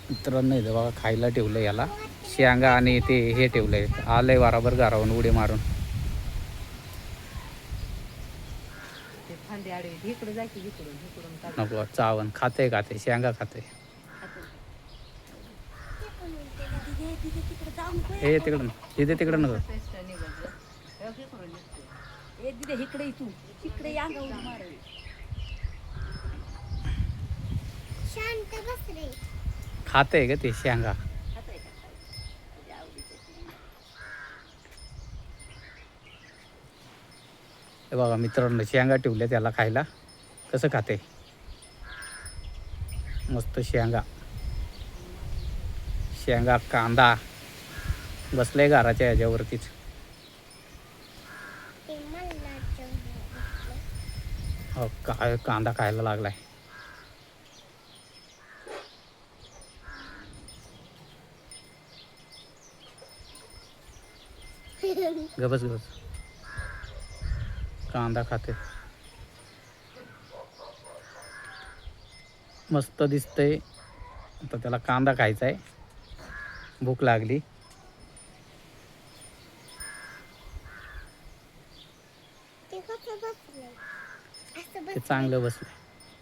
मित्रांनो इथं बघा खायला ठेवलं याला शेंगा आणि ते हे ठेवलंय आलंय बराबर घरावून उडी मारून. नको चावण खाते शेंगा खाते. हे तिकडं तिकडं नको. खाते का ते शेंगा. हे बघा मित्रांनो शेंगा ठेवल्या त्याला खायला कसं खाते मस्त. शेंगा कांदा बसलाय घराच्या ह्याच्यावरतीच. हो काय कांदा खायला लागलाय. गबस कांदा खाते मस्त दिसतंय. आता त्याला कांदा खायचा आहे. भूक लागली. ते चांगलं बसलंय.